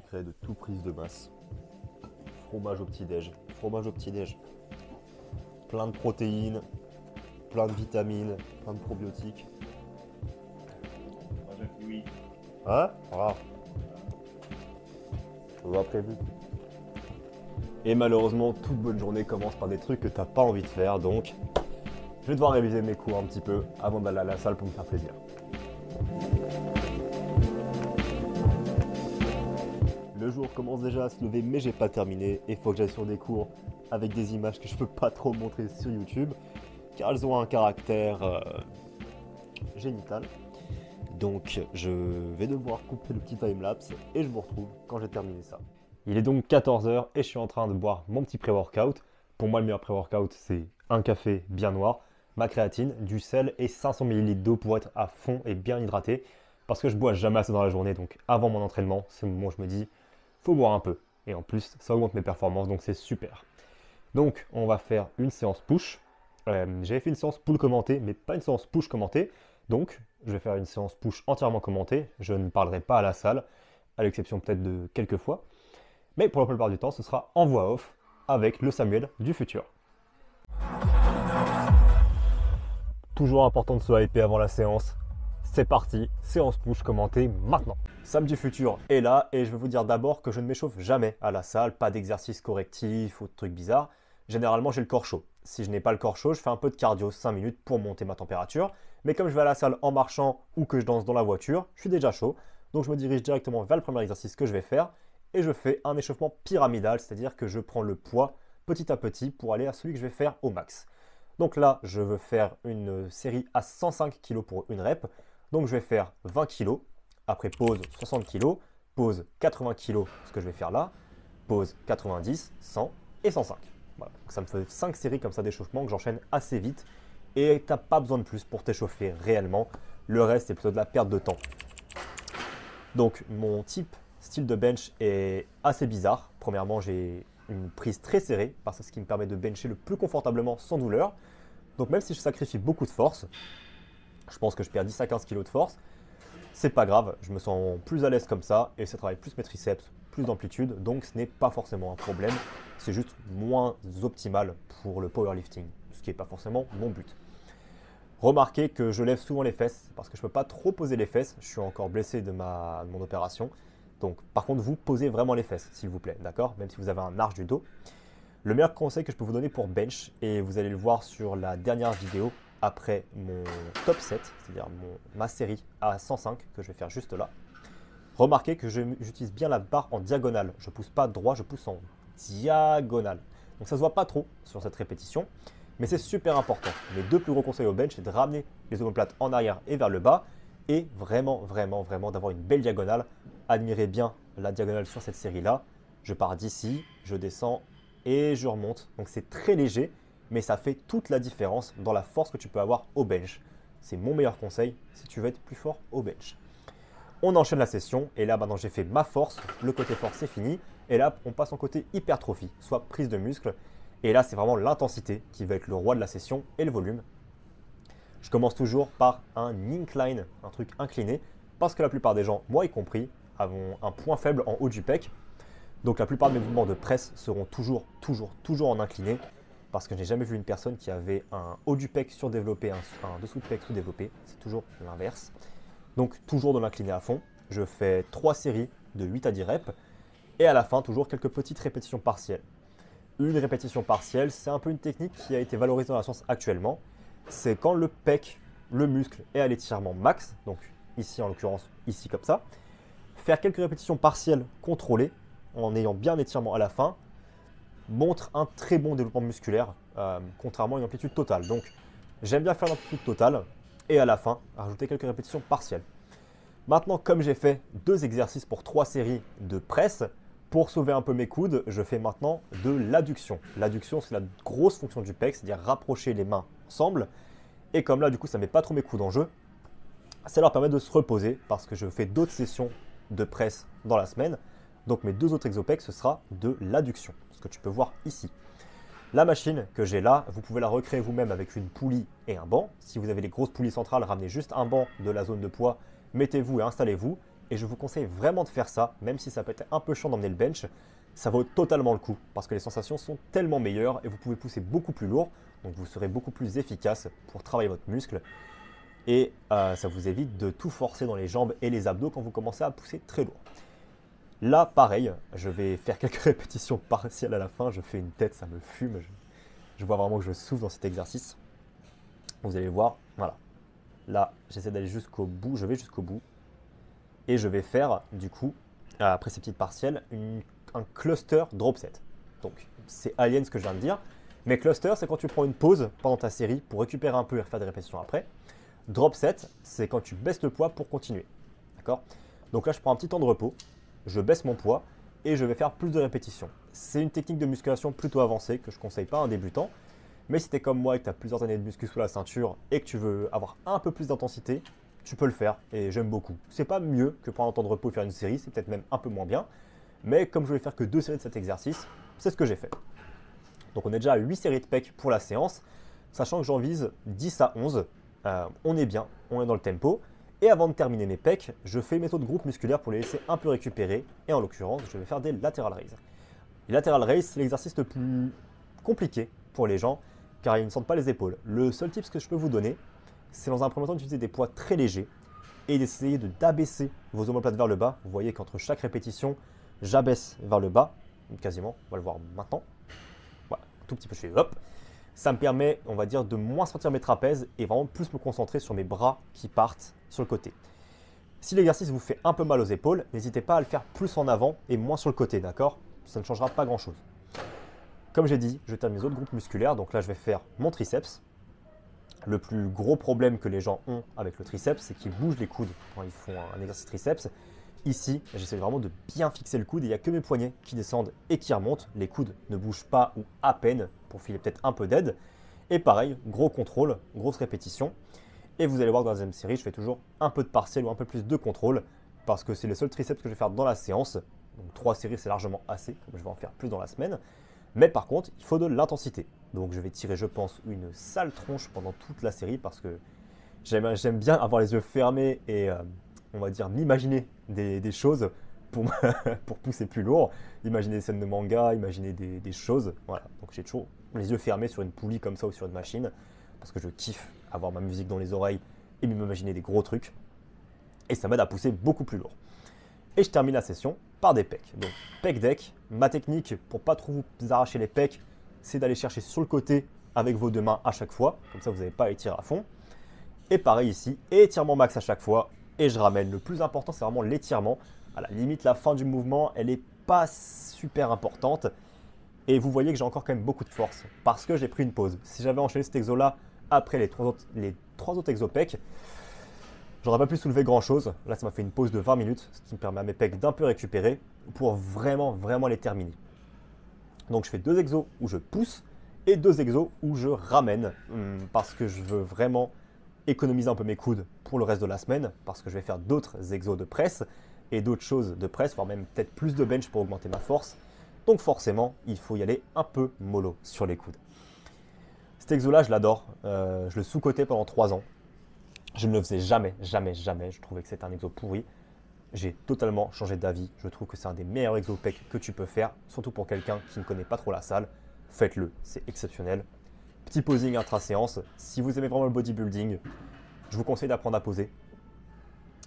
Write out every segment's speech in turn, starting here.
secret de toute prise de masse. Fromage au petit-déj. Fromage au petit-déj. Plein de protéines, plein de vitamines, plein de probiotiques. Oui. Hein? Ah. On l'a prévu. Et malheureusement, toute bonne journée commence par des trucs que t'as pas envie de faire, donc je vais devoir réviser mes cours un petit peu avant d'aller à la salle pour me faire plaisir. Le jour commence déjà à se lever, mais j'ai pas terminé. Et faut que j'aille sur des cours avec des images que je peux pas trop montrer sur YouTube, car elles ont un caractère génital. Donc je vais devoir couper le petit timelapse et je vous retrouve quand j'ai terminé ça. Il est donc 14 h et je suis en train de boire mon petit pré-workout. Pour moi, le meilleur pré-workout, c'est un café bien noir, ma créatine, du sel et 500 ml d'eau pour être à fond et bien hydraté. Parce que je bois jamais assez dans la journée, donc avant mon entraînement, c'est le moment où je me dis, faut boire un peu. Et en plus, ça augmente mes performances, donc c'est super. Donc, on va faire une séance push. J'avais fait une séance pull commentée, mais pas une séance push commentée. Donc, je vais faire une séance push entièrement commentée. Je ne parlerai pas à la salle, à l'exception peut-être de quelques fois. Mais pour la plupart du temps, ce sera en voix off avec le Samuel du futur. Toujours important de se hyper avant la séance. C'est parti, séance push commentée maintenant. Sam du futur est là et je vais vous dire d'abord que je ne m'échauffe jamais à la salle, pas d'exercice correctif ou de trucs bizarres. Généralement, j'ai le corps chaud. Si je n'ai pas le corps chaud, je fais un peu de cardio 5 minutes pour monter ma température. Mais comme je vais à la salle en marchant ou que je danse dans la voiture, je suis déjà chaud. Donc je me dirige directement vers le premier exercice que je vais faire et je fais un échauffement pyramidal, c'est-à-dire que je prends le poids petit à petit pour aller à celui que je vais faire au max. Donc là, je veux faire une série à 105 kg pour une rep. Donc je vais faire 20 kg, après pause 60 kg, pause 80 kg, ce que je vais faire là, pause 90, 100 et 105. Voilà. Donc ça me fait 5 séries comme ça d'échauffement que j'enchaîne assez vite et tu n'as pas besoin de plus pour t'échauffer réellement. Le reste, c'est plutôt de la perte de temps. Donc mon style de bench est assez bizarre. Premièrement, j'ai une prise très serrée parce que c'est ce qui me permet de bencher le plus confortablement sans douleur. Donc même si je sacrifie beaucoup de force, je pense que je perds 10 à 15 kg de force, c'est pas grave, je me sens plus à l'aise comme ça et ça travaille plus mes triceps, plus d'amplitude, donc ce n'est pas forcément un problème, c'est juste moins optimal pour le powerlifting, ce qui n'est pas forcément mon but. Remarquez que je lève souvent les fesses parce que je ne peux pas trop poser les fesses, je suis encore blessé de mon opération. Donc par contre, vous posez vraiment les fesses, s'il vous plaît, d'accord? Même si vous avez un arche du dos. Le meilleur conseil que je peux vous donner pour bench, et vous allez le voir sur la dernière vidéo après mon top 7, c'est-à-dire ma série à 105 que je vais faire juste là. Remarquez que j'utilise bien la barre en diagonale. Je ne pousse pas droit, je pousse en diagonale. Donc ça ne se voit pas trop sur cette répétition, mais c'est super important. Mes deux plus gros conseils au bench, c'est de ramener les omoplates en arrière et vers le bas, et vraiment d'avoir une belle diagonale. Admirez bien la diagonale sur cette série-là. Je pars d'ici, je descends et je remonte. Donc c'est très léger, mais ça fait toute la différence dans la force que tu peux avoir au bench. C'est mon meilleur conseil si tu veux être plus fort au bench. On enchaîne la session et là maintenant j'ai fait ma force, le côté force c'est fini. Et là on passe en côté hypertrophie, soit prise de muscle. Et là c'est vraiment l'intensité qui va être le roi de la session et le volume. Je commence toujours par un incline, un truc incliné, parce que la plupart des gens, moi y compris, avons un point faible en haut du pec. Donc la plupart de mes mouvements de presse seront toujours en incliné, parce que je n'ai jamais vu une personne qui avait un haut du pec surdéveloppé, un dessous de pec sous-développé, c'est toujours l'inverse. Donc toujours de l'incliné à fond, je fais 3 séries de 8 à 10 reps, et à la fin toujours quelques petites répétitions partielles. Une répétition partielle, c'est un peu une technique qui a été valorisée dans la science actuellement, c'est quand le pec, le muscle est à l'étirement max, donc ici en l'occurrence, ici comme ça, faire quelques répétitions partielles contrôlées, en ayant bien l'étirement à la fin, montre un très bon développement musculaire, contrairement à une amplitude totale. Donc j'aime bien faire l'amplitude totale et à la fin, rajouter quelques répétitions partielles. Maintenant, comme j'ai fait 2 exercices pour 3 séries de presse, pour sauver un peu mes coudes, je fais maintenant de l'adduction. L'adduction, c'est la grosse fonction du pec, c'est-à-dire rapprocher les mains ensemble. Et comme là, du coup, ça ne met pas trop mes coudes en jeu, ça leur permet de se reposer parce que je fais d'autres sessions de presse dans la semaine. Donc mes 2 autres exopecs, ce sera de l'adduction, ce que tu peux voir ici. La machine que j'ai là, vous pouvez la recréer vous-même avec une poulie et un banc. Si vous avez les grosses poulies centrales, ramenez juste un banc de la zone de poids, mettez-vous et installez-vous. et je vous conseille vraiment de faire ça, même si ça peut être un peu chiant d'emmener le bench, ça vaut totalement le coup parce que les sensations sont tellement meilleures et vous pouvez pousser beaucoup plus lourd, donc vous serez beaucoup plus efficace pour travailler votre muscle et ça vous évite de tout forcer dans les jambes et les abdos quand vous commencez à pousser très lourd. Là, pareil, je vais faire quelques répétitions partielles à la fin, je fais une tête, ça me fume, je vois vraiment que je souffle dans cet exercice. Vous allez voir, voilà. Là, j'essaie d'aller jusqu'au bout, je vais jusqu'au bout. Et je vais faire, du coup, après ces petites partielles, un cluster drop set. Donc, c'est alien ce que je viens de dire. Mais cluster, c'est quand tu prends une pause pendant ta série pour récupérer un peu et refaire des répétitions après. Drop set, c'est quand tu baisses le poids pour continuer. D'accord? Donc là, je prends un petit temps de repos, je baisse mon poids et je vais faire plus de répétitions. C'est une technique de musculation plutôt avancée que je ne conseille pas à un débutant. Mais si tu es comme moi et que tu as plusieurs années de muscu sous la ceinture et que tu veux avoir un peu plus d'intensité, tu peux le faire et j'aime beaucoup. C'est pas mieux que prendre un temps de repos et faire une série, c'est peut-être même un peu moins bien. Mais comme je vais faire que 2 séries de cet exercice, c'est ce que j'ai fait. Donc on est déjà à 8 séries de pecs pour la séance, sachant que j'en vise 10 à 11. On est bien, on est dans le tempo. Et avant de terminer mes pecs, je fais mes autres groupes musculaires pour les laisser un peu récupérer. Et en l'occurrence, je vais faire des lateral raises. Les lateral raises, c'est l'exercice le plus compliqué pour les gens car ils ne sentent pas les épaules. Le seul tip que je peux vous donner, c'est dans un premier temps d'utiliser des poids très légers et d'essayer d'abaisser vos omoplates vers le bas. Vous voyez qu'entre chaque répétition, j'abaisse vers le bas, quasiment, on va le voir maintenant. Voilà, un tout petit peu, je fais hop. Ça me permet, on va dire, de moins sentir mes trapèzes et vraiment plus me concentrer sur mes bras qui partent sur le côté. Si l'exercice vous fait un peu mal aux épaules, n'hésitez pas à le faire plus en avant et moins sur le côté, d'accord? Ça ne changera pas grand-chose. Comme j'ai dit, je termine mes autres groupes musculaires, donc là je vais faire mon triceps. Le plus gros problème que les gens ont avec le triceps, c'est qu'ils bougent les coudes quand ils font un exercice triceps. Ici, j'essaie vraiment de bien fixer le coude et il n'y a que mes poignets qui descendent et qui remontent. Les coudes ne bougent pas ou à peine pour filer peut-être un peu d'aide. Et pareil, gros contrôle, grosse répétition. Et vous allez voir que dans la deuxième série, je fais toujours un peu de partiel ou un peu plus de contrôle parce que c'est le seul triceps que je vais faire dans la séance. Donc 3 séries, c'est largement assez, comme je vais en faire plus dans la semaine. Mais par contre, il faut de l'intensité. Donc je vais tirer, je pense, une sale tronche pendant toute la série parce que j'aime bien avoir les yeux fermés et on va dire m'imaginer des choses pour, pour pousser plus lourd. Imaginer des scènes de manga, imaginer des choses. Voilà. Donc j'ai toujours les yeux fermés sur une poulie comme ça ou sur une machine parce que je kiffe avoir ma musique dans les oreilles et m'imaginer des gros trucs. Et ça m'aide à pousser beaucoup plus lourd. Et je termine la session par des pecs. Donc pec deck, ma technique pour pas trop vous arracher les pecs, c'est d'aller chercher sur le côté avec vos deux mains à chaque fois. Comme ça, vous n'avez pas à étirer à fond. Et pareil ici, étirement max à chaque fois. Et je ramène. Le plus important, c'est vraiment l'étirement. À la limite, la fin du mouvement, elle n'est pas super importante. Et vous voyez que j'ai encore quand même beaucoup de force parce que j'ai pris une pause. Si j'avais enchaîné cet exo-là après les trois autres exos pecs, j'aurais pas pu soulever grand chose. Là, ça m'a fait une pause de 20 minutes, ce qui me permet à mes pecs d'un peu récupérer pour vraiment les terminer. Donc, je fais 2 exos où je pousse et 2 exos où je ramène parce que je veux vraiment économiser un peu mes coudes pour le reste de la semaine parce que je vais faire d'autres exos de presse et d'autres choses de presse, voire même peut-être plus de bench pour augmenter ma force. Donc, forcément, il faut y aller un peu mollo sur les coudes. Cet exo-là, je l'adore. Je le sous-cotais pendant 3 ans. Je ne le faisais jamais. Je trouvais que c'était un exo pourri. J'ai totalement changé d'avis. Je trouve que c'est un des meilleurs exos pecs que tu peux faire, surtout pour quelqu'un qui ne connaît pas trop la salle. Faites-le, c'est exceptionnel. Petit posing intra-séance. Si vous aimez vraiment le bodybuilding, je vous conseille d'apprendre à poser.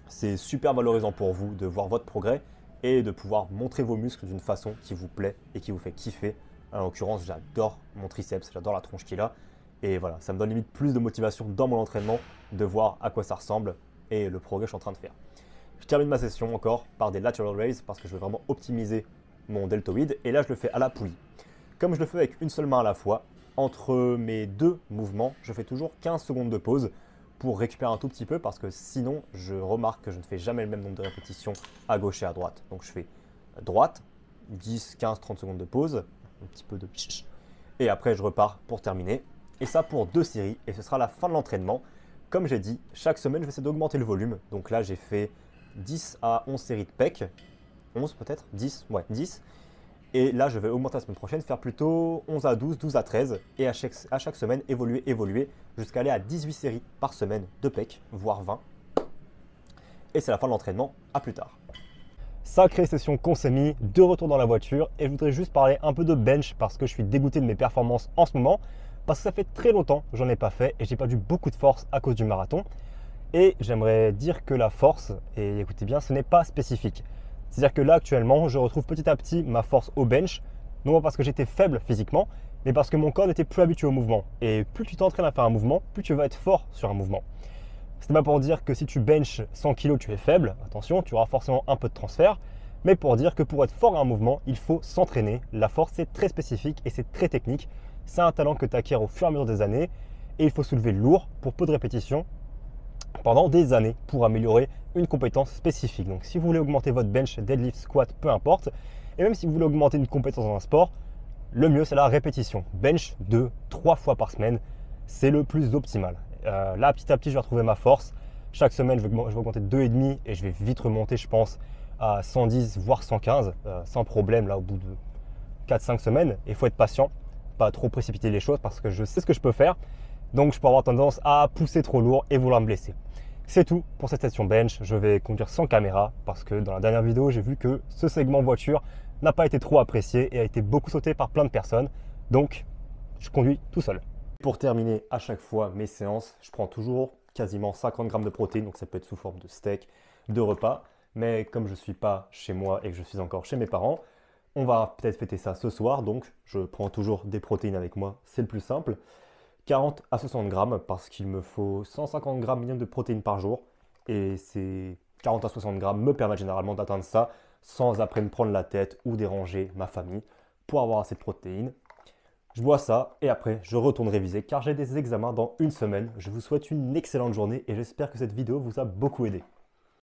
C'est super valorisant pour vous de voir votre progrès et de pouvoir montrer vos muscles d'une façon qui vous plaît et qui vous fait kiffer. En l'occurrence, j'adore mon triceps, j'adore la tronche qu'il a. Et voilà, ça me donne limite plus de motivation dans mon entraînement de voir à quoi ça ressemble et le progrès que je suis en train de faire. Je termine ma session encore par des lateral raises parce que je veux vraiment optimiser mon deltoïde. Et là, je le fais à la poulie. Comme je le fais avec une seule main à la fois, entre mes 2 mouvements, je fais toujours 15 secondes de pause pour récupérer un tout petit peu parce que sinon, je remarque que je ne fais jamais le même nombre de répétitions à gauche et à droite. Donc, je fais droite, 10, 15, 30 secondes de pause, un petit peu de tch, et après, je repars pour terminer. Et ça pour 2 séries et ce sera la fin de l'entraînement. Comme j'ai dit, chaque semaine, je vais essayer d'augmenter le volume. Donc là, j'ai fait 10 à 11 séries de pecs. 11 peut-être 10, ouais, 10. Et là, je vais augmenter la semaine prochaine, faire plutôt 11 à 12, 12 à 13. Et à chaque semaine, évoluer jusqu'à aller à 18 séries par semaine de pecs, voire 20. et c'est la fin de l'entraînement, à plus tard. Sacrée session qu'on s'est mis, de retour dans la voiture et je voudrais juste parler un peu de bench parce que je suis dégoûté de mes performances en ce moment parce que ça fait très longtemps que j'en ai pas fait et j'ai perdu beaucoup de force à cause du marathon. Et j'aimerais dire que la force, et écoutez bien, ce n'est pas spécifique. C'est-à-dire que là actuellement, je retrouve petit à petit ma force au bench, non pas parce que j'étais faible physiquement, mais parce que mon corps n'était plus habitué au mouvement. Et plus tu t'entraînes à faire un mouvement, plus tu vas être fort sur un mouvement. Ce n'est pas pour dire que si tu benches 100 kg, tu es faible. Attention, tu auras forcément un peu de transfert. Mais pour dire que pour être fort à un mouvement, il faut s'entraîner. La force, c'est très spécifique et c'est très technique. C'est un talent que tu acquiers au fur et à mesure des années. Et il faut soulever lourd pour peu de répétitions pendant des années pour améliorer une compétence spécifique. Donc si vous voulez augmenter votre bench, deadlift, squat, peu importe. Et même si vous voulez augmenter une compétence dans un sport, le mieux c'est la répétition. Bench 2-3 fois par semaine, c'est le plus optimal. Là, petit à petit, je vais retrouver ma force. Chaque semaine, je vais augmenter de 2,5 et je vais vite remonter, je pense, à 110 voire 115 sans problème là au bout de 4-5 semaines. Et il faut être patient, pas trop précipiter les choses parce que je sais ce que je peux faire. Donc, je peux avoir tendance à pousser trop lourd et vouloir me blesser. C'est tout pour cette session bench. Je vais conduire sans caméra parce que dans la dernière vidéo, j'ai vu que ce segment voiture n'a pas été trop apprécié et a été beaucoup sauté par plein de personnes. Donc, je conduis tout seul. Pour terminer à chaque fois mes séances, je prends toujours quasiment 50 grammes de protéines, donc ça peut être sous forme de steak, de repas. Mais comme je ne suis pas chez moi et que je suis encore chez mes parents, on va peut-être fêter ça ce soir, donc je prends toujours des protéines avec moi, c'est le plus simple. 40 à 60 grammes parce qu'il me faut 150 grammes minimum de protéines par jour. Et ces 40 à 60 grammes me permettent généralement d'atteindre ça sans après me prendre la tête ou déranger ma famille pour avoir assez de protéines. Je bois ça et après je retourne réviser car j'ai des examens dans une semaine. Je vous souhaite une excellente journée et j'espère que cette vidéo vous a beaucoup aidé.